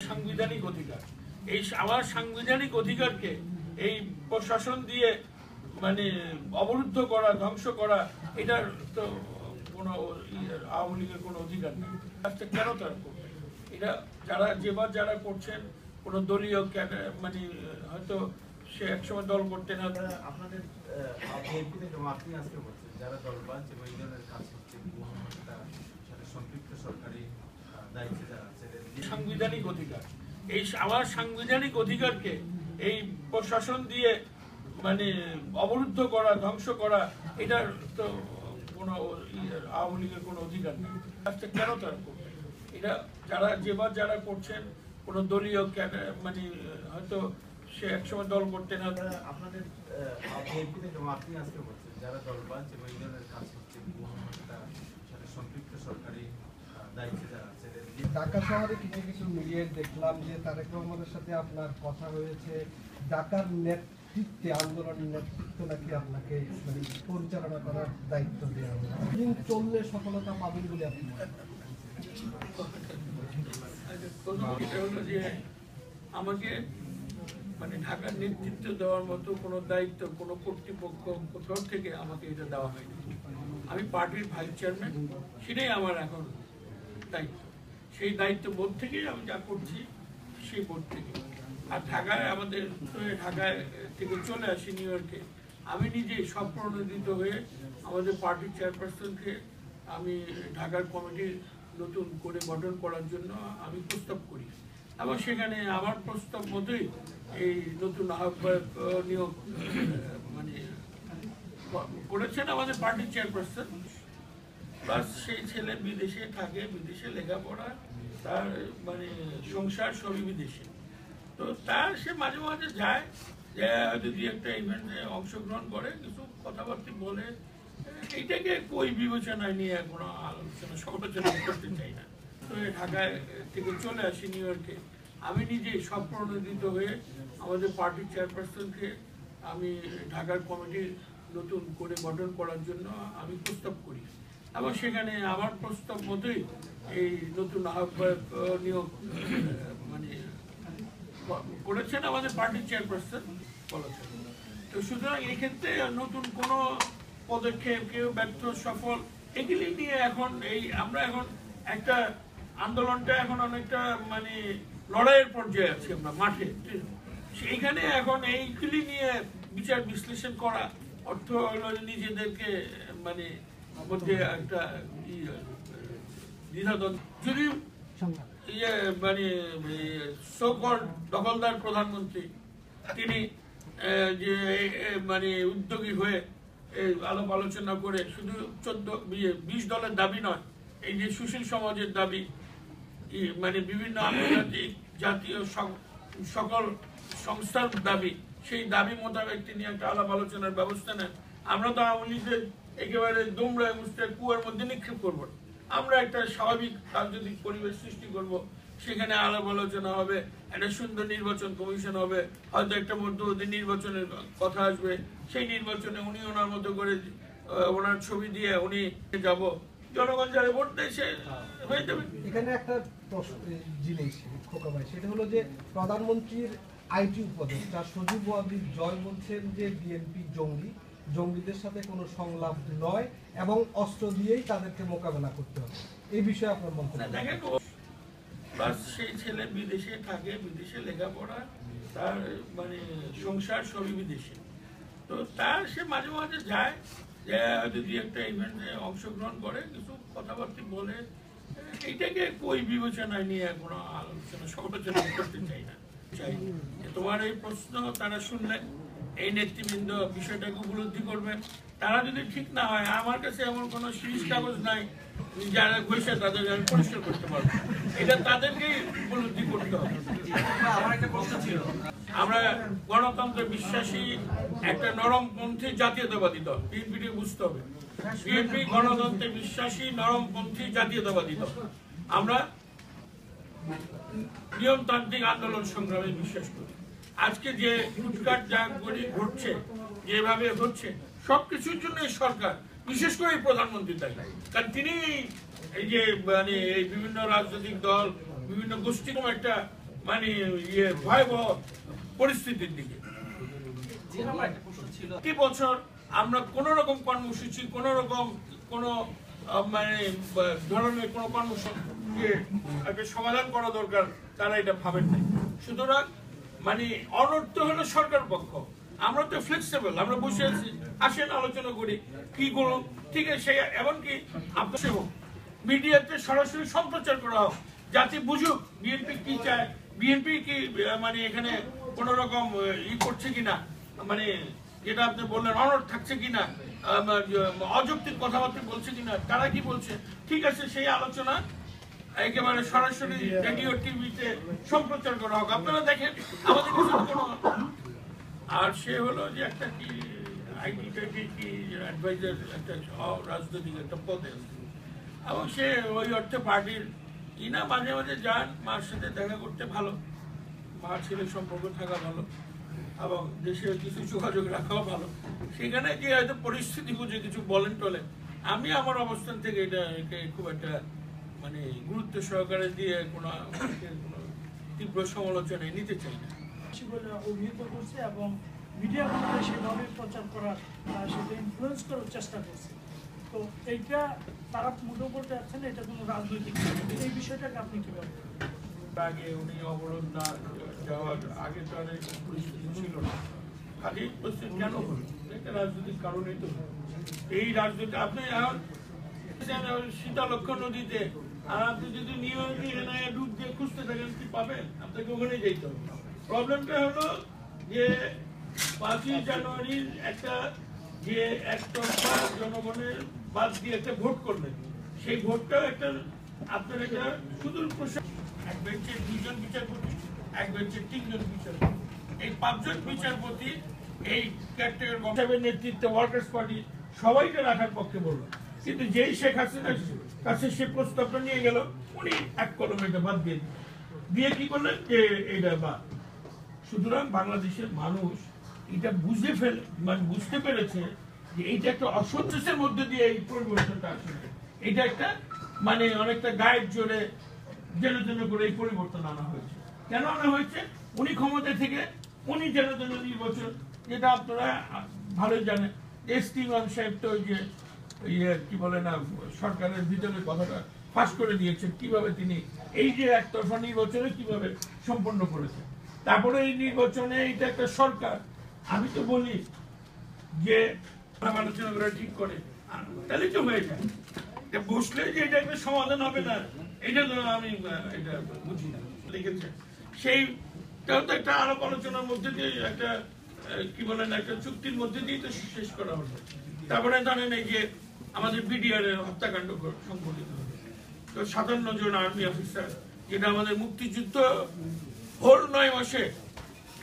সাংবিধানিক অধিকার। এই আমার সাংবিধানিক অধিকারকে এই প্রশাসন দিয়ে মানে অবরুদ্ধ করা, ধ্বংস করা, এটার তো কোনো আওয়ামী লীগের কোনো অধিকার নেই। আজকে কেন তারা করবে এটা? যারা করছেন কোনো দলীয় মানে হয়তো সে একসময় দল করতেন। আপনাদের যারা দলবাজ এবং এই ধরনের কাজ করছে সাথে সম্পৃক্ত সরকারি দায়িত্বে যারা আছে, সাংবিধানিক অধিকার, এই আমার সাংবিধানিক অধিকারকে এই প্রশাসন দিয়ে মানে অবরুদ্ধ করা, ধ্বংস করা, এটার তো কোনো আওয়ামী লীগের কোনো অধিকার নেই। আজকে কেন তারা করবে এটা? যারা করছেন কোনো দলীয় মানে হয়তো সে একসময় দল করতেন। আপনাদের আপনি আজকে বলছেন যারা দলবাজ এবং এই ধরনের কাজ করছে সাথে সম্পৃক্ত সরকারি দায়িত্বে যারা আছে। ঢাকা শহরে কিছু মিলিয়ে দেখলাম যে তারেক রহমানের সাথে আপনার কথা হয়েছে, ঢাকার নেতৃত্বে, আন্দোলনের নেতৃত্ব নাকি আপনাকে মানে পরিচালনা করার দায়িত্ব দেওয়া হবে। দিন চললে সফলতা পাবেন বলে আপনি যে আমাকে মানে ঢাকার নেতৃত্ব দেওয়ার মতো কোনো দায়িত্ব কোনো কর্তৃপক্ষ কোথাও থেকে আমাকে এটা দেওয়া হয়নি। আমি পার্টির ভাইস চেয়ারম্যান, সেটাই আমার এখন দায়িত্ব। সেই দায়িত্ব বোধ থেকেই আমি যা করছি, সেই বোধ থেকে। আর ঢাকায় আমাদের ঢাকায় থেকে চলে আসি নিউ ইয়র্কে, আমি নিজেই স্বপ্রণোদিত হয়ে আমাদের পার্টির চেয়ারপারসনকে আমি ঢাকার কমিটি নতুন করে গঠন করার জন্য আমি প্রস্তাব করি এবং সেখানে আমার প্রস্তাব মতোই এই নতুন আহ্বায়ক নিয়োগ মানে করেছেন আমাদের পার্টির চেয়ারপারসন। প্লাস সেই ছেলে বিদেশে থাকে, বিদেশে লেখাপড়া, তার মানে সংসার সবই বিদেশে। তো তার সে মাঝে মাঝে যায়, যে হয়তো দু একটা ইভেন্টে অংশগ্রহণ করে, কিছু কথাবার্তা বলে। এইটাকে কই বিবেচনায় নিয়ে কোনো আলোচনা সমালোচনা করতে চাই না। তো ঢাকায় থেকে চলে আসি নিউ ইয়র্কে, আমি নিজেই স্বপ্রণোদিত হয়ে আমাদের পার্টির চেয়ারপারসনকে আমি ঢাকার কমিটি নতুন করে গঠন করার জন্য আমি প্রস্তাব করি এবং সেখানে আমার প্রস্তাব মতোই এই নতুন আহ্বায়ক নিয়োগ মানে করেছেন আমাদের পার্টির চেয়ারপারসন বলেছেন। তো সুতরাং এই ক্ষেত্রে নতুন কোনো পদক্ষেপ, কেউ ব্যর্থ সফল, এগুলি নিয়ে এখন আমরা এখন একটা আন্দোলনটা এখন অনেকটা মানে লড়াইয়ের পর্যায়ে আছি আমরা মাঠে। সেইখানে এখন এইগুলি নিয়ে বিচার বিশ্লেষণ করা অর্থ হলো নিজেদেরকে মানে মধ্যে একটা দ্বিধাদ্বন্দ্ব। যদি মানে সো-কল্ড দখলদার প্রধানমন্ত্রী তিনি যে মানে উদ্যোগী হয়ে আলাপ আলোচনা করে শুধু 20 দলের দাবি নয়, এই যে সুশীল সমাজের দাবি, মানে বিভিন্ন আন্তর্জাতিক জাতীয় সকল সংস্থার দাবি, সেই দাবি মোতাবেক তিনি একটা আলাপ আলোচনার ব্যবস্থা নেন। আমরা তো আওয়ামী লীগের একেবারে দুমড়ায় মুচড়ে কুয়ার মধ্যে নিক্ষেপ করবো। আমরা একটা স্বাভাবিক রাজনৈতিক পরিবেশ সৃষ্টি করব, সেখানে আলাপ আলোচনা হবে, একটা সুন্দর নির্বাচন কমিশন হবে, হয়তো একটা মধ্যবর্তী নির্বাচনের কথা আসবে, সেই নির্বাচনে উনি ওনার মতো করে ওনার ছবি দিয়ে উনি যাব, জনগণ যারা ভোট দেয় সে হয়ে যাবে। এখানে একটা জিনিস খোকা ভাই, সেটা হলো যে প্রধানমন্ত্রীর আইটি উপদেষ্টা সজীব ওয়াজির জয় বলছেন যে বিএনপি জঙ্গিদের সাথে কোনো সংলাপ নয় এবং অস্ত্র দিয়েই তাদেরকে মোকাবেলা করতে হবে। এই বিষয়ে আপনার মন্তব্য? দেখেন, সেই ছেলে বিদেশে থাকে, বিদেশে লেখাপড়া, তার মানে সংসার সবই বিদেশে। তো তার সে মাঝে মাঝে যায়, যে হয়তো দু একটা ইভেন্টে অংশগ্রহণ করে, কিছু কথাবার্তা বলে। এইটাকে কই বিবেচনায় নিয়ে কোনো আলোচনা সমালোচনা করতে চাই না। তোমার এই প্রশ্ন তারা শুনলে এই নেতৃবৃন্দ বিষয়টাকে উপলব্ধি করবেন। তারা যদি ঠিক না হয়, আমার কাছে এমন কোনো সিরিজ কাগজ নাই যারা বসে তাদের আমি পরিষ্কার করতে পারবো। এটা তাদেরকেই উপলব্ধি করতে হবে। আমার একটা প্রশ্ন ছিল, আমরা গণতন্ত্রে বিশ্বাসী একটা নরমপন্থী জাতীয়তাবাদী দল, বিএনপিকে বুঝতে হবে। বিএনপি গণতন্ত্রে বিশ্বাসী নরমপন্থী জাতীয়তাবাদী দল। আমরা নিয়মতান্ত্রিক আন্দোলন সংগ্রামে বিশ্বাস করি। আজকে যে লুটপাট যা ঘটছে, যেভাবে হচ্ছে, সবকিছুর জন্য সরকার, বিশেষ করে প্রধানমন্ত্রী দায়ী। কারণ তিনি এই যে মানে এই বিভিন্ন রাজনৈতিক দল, বিভিন্ন গোষ্ঠী একটা মানে ভয়াবহ পরিস্থিতির দিকে। প্রতি বছর আমরা কোন রকম কর্মসূচি কোন রকম কোন মানে ধরনের কোন কর্মসূচি একটা সমাধান করা দরকার, তারা এটা ভাবেন নাই। সুতরাং মানে অনর্থ হলো সরকার পক্ষ, আমরা তো ফ্লেক্সিবল, আমরা বসে আছি, আসেন আলোচনা করি কি করুন, ঠিক আছে। এমনকি আপনার মিডিয়াতে সরাসরি সম্প্রচার করা হোক, যাতে বুঝুক বিএনপি কি চায়, বিএনপি কি মানে এখানে কোন রকম করছে কিনা, মানে যেটা আপনি বললেন অনড় থাকছে কিনা, অযৌক্তিক কথাবার্তা বলছে কিনা, তারা কি বলছে, ঠিক আছে। সেই আলোচনা একেবারে সরাসরি রেডিও টিভিতে সম্প্রচার করা হোক, আপনারা দেখেন, আমাদের কিছু কোনো। আর সে হলো যে একটা কি আইটি কি অ্যাডভাইজার, একটা রাজনৈতিক একটা পদে, এবং সে ওই অর্থে পার্টির ইনা মাঝে মাঝে যান, মার সাথে দেখা করতে ভালো, মা ছেলের সম্পর্ক থাকা ভালো, এবং দেশের কিছু যোগাযোগ রাখাও ভালো। সেখানে যে হয়তো পরিস্থিতি বুঝে কিছু বলেন টলেন, আমি আমার অবস্থান থেকে এটাকে খুব একটা মানে গুরুত্ব সহকারে দিয়ে কোনো তীব্র সমালোচনায় নিতে চাই না। অভিহিত করছে এবং মিডিয়াগুলোকে সেভাবে প্রচার করার, সেটা ইনফ্লুয়েন্স করার চেষ্টা করছে। তো এইটা তারা মোটেও বলতে যাচ্ছেন এটা কোনো রাজনৈতিক, এই বিষয়টাকে আপনি কিভাবে? আগে উনি অবরোধ না যাওয়ার আগে তো অনেক পরিস্থিতি ছিল না, খালি পরিস্থিতি কেন হলো, একটা রাজনৈতিক কারণেই তো। এই রাজনীতি আপনি এখন সীতালক্ষ্য নদীতে, আর আপনি যদি নিয়মিত ডুব দিয়ে খুঁজতে থাকেন, কি পাবেন? আপনাকে ওখানে যেতে হবে। প্রবলেমটা হলো যে 5ই জানুয়ারির একটা যে একতরফা জনগণের বাদ দিয়ে একটা ভোট করলেন, সেই ভোটটাও একটা আপনার একটা সুদূর প্রসার। এক বেঞ্চে 2জন বিচারপতি, এক বেঞ্চে 3জন বিচারপতি, এই 5জন বিচারপতি এই ক্যাপ্টেনের গভর্নমেন্টের নেতৃত্বে ওয়ার্কার্স পার্টি সবাইকে রাখার পক্ষে বলল, কিন্তু যেই শেখ হাসিনার কাছে সে প্রস্তাবটা নিয়ে গেল, উনি এক কলমে এটা বাদ দিয়ে কি করলেন যে এটা বাদ। সুতরাং বাংলাদেশের মানুষ এটা বুঝতে পেরেছে যে এইটা একটা অসন্তোষের মধ্যে দিয়ে এই পরিবর্তনটা আসলে, এটা একটা মানে অনেকটা গায়ের জোরে যেন করে এই পরিবর্তন আনা হয়েছে। কেন আনা হয়েছে? উনি ক্ষমতা থেকে উনি যেন নির্বাচন, যেটা আপনারা ভালোই জানেন। এসটি ইমাম সাহেব তো ওই যে কি বলে না, সরকারের ভিতরে কথাটা ফাঁস করে দিয়েছেন, কিভাবে তিনি এই যে একতরফা নির্বাচনে কিভাবে সম্পন্ন করেছেন। তারপরে এই নির্বাচনে এটা একটা সরকার, আমি তো বলি যে আলোচনা করে ঠিক করে তাহলে তো হয়ে যায়, বসলে যে এটা একটা সমাধান হবে না, এটা তো আমি এটা বুঝি না। লিখেছেন সেইটাও তো একটা আলাপ আলোচনার মধ্যে দিয়ে একটা কি বলেন একটা চুক্তির মধ্যে দিয়ে তো শেষ করা হলো। তারপরে জানেন এই যে আমাদের বিডিআর এর হত্যাকাণ্ড সংঘটিত হলো, তো 57 জন আর্মি অফিসার, যেটা আমাদের মুক্তিযুদ্ধ হোল 9 মাসে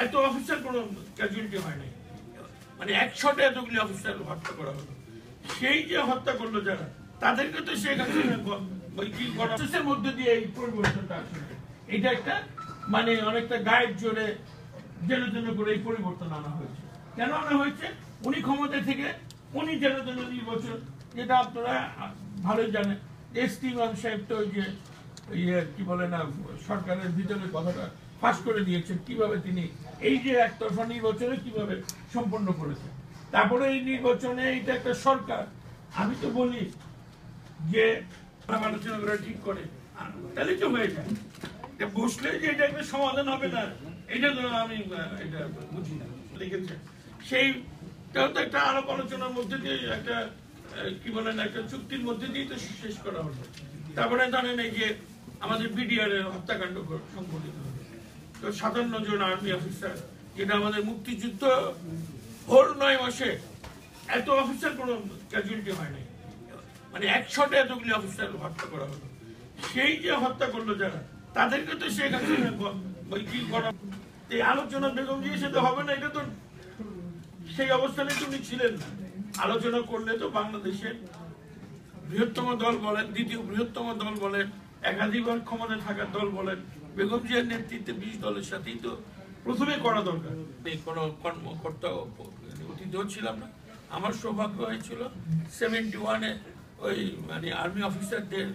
এত অফিসার কোনো ক্যাজুয়ালিটি হয় নাই, মানে 100টা এতগুলি অফিসার হত্যা করা হলো। সেই যে হত্যা করলো যারা, তাদেরকে তো শেখ হাসিনার মধ্যে দিয়ে এই পরিবর্তনটা আসলে, এটা একটা মানে অনেকটা গায়ের জোরে যেন করে এই পরিবর্তন আনা হয়েছে। কেন আনা হয়েছে? উনি ক্ষমতা থেকে উনি যেন নির্বাচন, যেটা আপনারা ভালোই জানেন। এসটি ইমাম সাহেব তো ওই যে কি বলে না, সরকারের ভিতরে কথাটা ফাঁস করে দিয়েছেন, কিভাবে তিনি এই যে একতরফা নির্বাচনে কিভাবে সম্পন্ন করেছেন। তারপরে এই নির্বাচনে এটা একটা সরকার, আমি তো বলি যে আলোচনা করে ঠিক করে তাহলে তো হয়ে যায়, বসলে যে এটা একটা সমাধান হবে না, এটা তো আমি এটা বুঝি না। লিখেছেন সেইটাও তো একটা আলাপ আলোচনার মধ্যে দিয়ে একটা কি বলেন একটা চুক্তির মধ্যে দিয়ে তো শেষ করা হলো। তারপরে জানেন এই যে আমাদের বিডিআর এর হত্যাকাণ্ড সংঘটিত হলো, তো 57 জন আর্মি অফিসার, যেটা আমাদের মুক্তিযুদ্ধ হোল 9 মাসে এত অফিসার কোনো ক্যাজুয়ালিটি হয় নাই, মানে 100টা এতগুলি অফিসার হত্যা করা হলো। সেই যে হত্যা করলো যারা, তাদেরকে তো শেখ হাসিনা কি করা, এই আলোচনা বেগম জির সাথে হবে না, এটা তো সেই অবস্থানে তুমি ছিলেন না। আলোচনা করলে তো বাংলাদেশের বৃহত্তম দল বলেন, দ্বিতীয় বৃহত্তম দল বলেন, একাধিকবার ক্ষমতায় থাকার দল বলেন, বেগম জিয়ার নেতৃত্বে 20 দলের সাথেই তো প্রথমে করা দরকার। কোনো কর্মকর্তা অতীতেও ছিলাম না, আমার সৌভাগ্য হয়েছিল 71-এ ওই মানে আর্মি অফিসারদের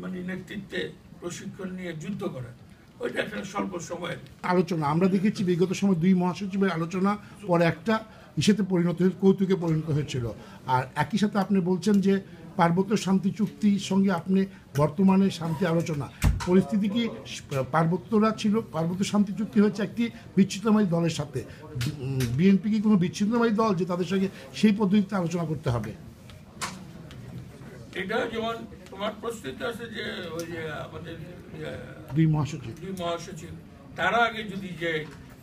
মানে নেতৃত্বে প্রশিক্ষণ নিয়ে যুদ্ধ করা। ওইটা একটা স্বল্প সময়ের আলোচনা আমরা দেখেছি বিগত সময় 2 মহাসচিবের আলোচনা পরে একটা ইসেতে পরিণত হয়ে কৌতুকে পরিণত হয়েছিল। আর একই সাথে আপনি বলছেন যে পার্বত্য শান্তি চুক্তির সঙ্গে আপনি বর্তমানে শান্তি আলোচনা পরিস্থিতি কি পার্বত্য শান্তি চুক্তি হচ্ছে একটি বিচ্ছিন্নতাবাদী দলের সাথে, বিএনপি কি কোনো বিচ্ছিন্নতাবাদী দল যে তাদের সঙ্গে সেই পদ্ধতিতে আলোচনা করতে হবে? এটা যেমন তোমার প্রস্তুত আছে যে ওই যে আমাদের 2 মহাসচিব তারা আগে যদি যে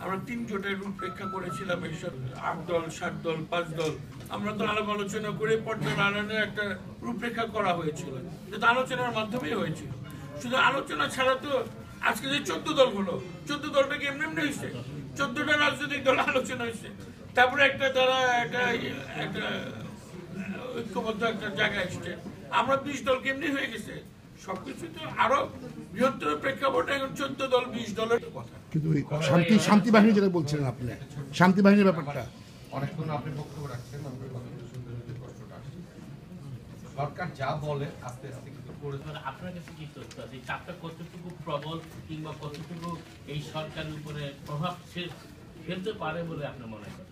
আমরা 3 জোটের রূপরেখা করেছিলাম, এইসব 8 দল 7 দল 5 দল, আমরা তো আলাপ আলোচনা করে পর্যায়ে আনানোর একটা রূপরেখা করা হয়েছিল, যেটা আলোচনার মাধ্যমেই হয়েছিল। শুধু আলোচনা ছাড়া তো আজকে যে 14 দল হলো, 14 দলটা কি এমনি এমনি হয়েছে? 14টা রাজনৈতিক দল আলোচনা হয়েছে, তারপরে একটা তারা একটা ঐক্যবদ্ধ একটা জায়গায় এসছে। আমরা 20 দল কেমনি হয়ে গেছে? সবকিছু তো আরো বৃহত্তর প্রেক্ষাপটে এখন 14 দল 20 দলের কথা। কিন্তু শান্তি বাহিনী যেটা বলছিলেন আপনি, শান্তি বাহিনীর ব্যাপারটা অনেকক্ষণ আপনি বক্তব্য রাখছেন, আমাদের কথা শুনতে শুনতে কষ্টটা আসছে। সরকার যা বলে আস্তে আস্তে কিন্তু করে। আপনার কাছে কি তথ্য আছে এই চাপটা কতটুকু প্রবল কিংবা কতটুকু এই সরকারের উপরে প্রভাব ফেলতে পারে বলে আপনার মনে করেন?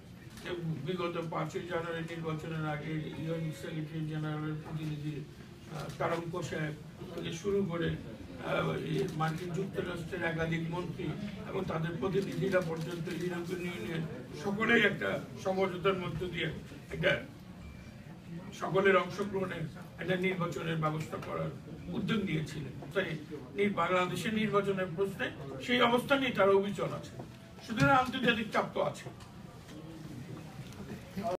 বিগত 5ই জানুয়ারি নির্বাচনের আগে ইউএন সেক্রেটারি জেনারেলের প্রতিনিধি তারঙ্ক সাহেব থেকে শুরু করে মার্কিন যুক্তরাষ্ট্রের একাধিক মন্ত্রী এবং তাদের প্রতিনিধিরা পর্যন্ত ইউরোপিয়ান ইউনিয়ন সকলেই একটা সমঝোতার মধ্য দিয়ে একটা সকলের অংশগ্রহণে একটা নির্বাচনের ব্যবস্থা করার উদ্যোগ নিয়েছিলেন। তাই বাংলাদেশের নির্বাচনের প্রশ্নে সেই অবস্থানেই তার অবিচল আছে। সুতরাং আন্তর্জাতিক চাপ তো আছে।